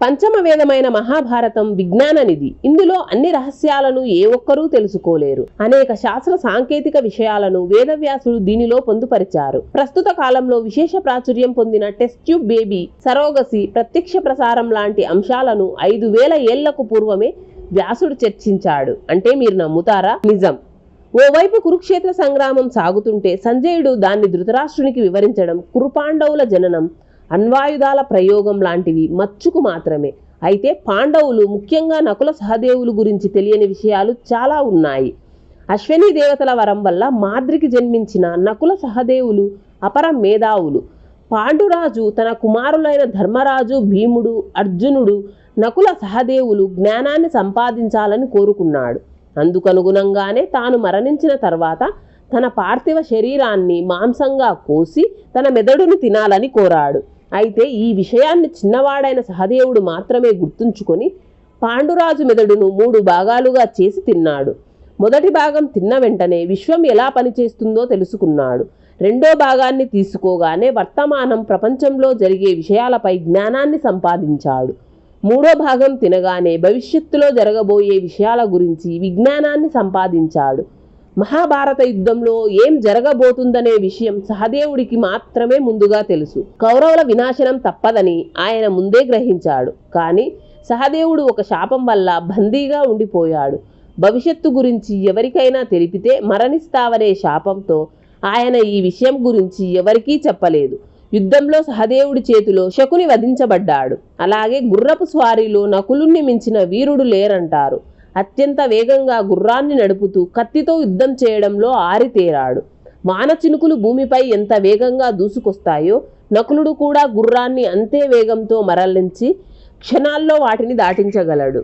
పంచమ వేదమైన మహాభారతం విజ్ఞాన నిధి. ఇందులో అన్ని రహస్యాలను ఏ ఒక్కరూ తెలుసుకోలేరు. అనేక శాస్త్ర సాంకేతిక విషయాలను వేదవ్యాసుడు దీనిలో పొందుపరిచారు. ప్రస్తుత కాలంలో విశేష ప్రాచుర్యం పొందిన టెస్ట్ ట్యూబ్ బేబీ, సరోగసి, ప్రత్యక్ష ప్రసారం లాంటి అంశాలను 5000 ఏళ్లకు పూర్వమే వ్యాసుడు చర్చించాడు. అంటే మీరు నమ్ముతారా? నిజం. ఓవైపు కురుక్షేత్ర సంగ్రామం సాగుతుంటే సంజయుడు దాన్ని ధృతరాష్ట్రునికి వివరించడం, కురుపాండవుల జననం, అణ్వాయుధాల ప్రయోగం లాంటివి మచ్చుకు మాత్రమే. అయితే పాండవులు, ముఖ్యంగా నకుల సహదేవులు గురించి తెలియని విషయాలు చాలా ఉన్నాయి. అశ్విని దేవతల వరం వల్ల మాద్రికి జన్మించిన నకుల సహదేవులు అపర మేధావులు. పాండురాజు తన కుమారులైన ధర్మరాజు, భీముడు, అర్జునుడు, నకుల సహదేవులు జ్ఞానాన్ని సంపాదించాలని కోరుకున్నాడు. అందుకనుగుణంగానే తాను మరణించిన తర్వాత తన పార్థివ శరీరాన్ని మాంసంగా కోసి తన మెదడును తినాలని కోరాడు. అయితే ఈ విషయాన్ని చిన్నవాడైన సహదేవుడు మాత్రమే గుర్తుంచుకొని పాండురాజు మెదడును 3 భాగాలుగా చేసి తిన్నాడు. మొదటి భాగం తిన్న వెంటనే విశ్వం ఎలా పనిచేస్తుందో తెలుసుకున్నాడు. రెండో భాగాన్ని తీసుకోగానే వర్తమానం ప్రపంచంలో జరిగే విషయాలపై జ్ఞానాన్ని సంపాదించాడు. మూడో భాగం తినగానే భవిష్యత్తులో జరగబోయే విషయాల గురించి విజ్ఞానాన్ని సంపాదించాడు. మహాభారత యుద్ధంలో ఏం జరగబోతుందనే విషయం సహదేవుడికి మాత్రమే ముందుగా తెలుసు. కౌరవుల వినాశనం తప్పదని ఆయన ముందే గ్రహించాడు. కానీ సహదేవుడు ఒక శాపం వల్ల బందీగా ఉండిపోయాడు. భవిష్యత్తు గురించి ఎవరికైనా తెలిపితే మరణిస్తావనే శాపంతో ఆయన ఈ విషయం గురించి ఎవరికీ చెప్పలేదు. యుద్ధంలో సహదేవుడి చేతిలో శకుని వధించబడ్డాడు. అలాగే గుర్రపు స్వారీలో నకులుణ్ణి మించిన వీరుడు లేరంటారు. అత్యంత వేగంగా గుర్రాన్ని నడుపుతూ కత్తితో యుద్ధం చేయడంలో ఆరితేరాడు. వాన చినుకులు భూమిపై ఎంత వేగంగా దూసుకొస్తాయో నకులుడు కూడా గుర్రాన్ని అంతే వేగంతో మరలించి క్షణాల్లో వాటిని దాటించగలడు.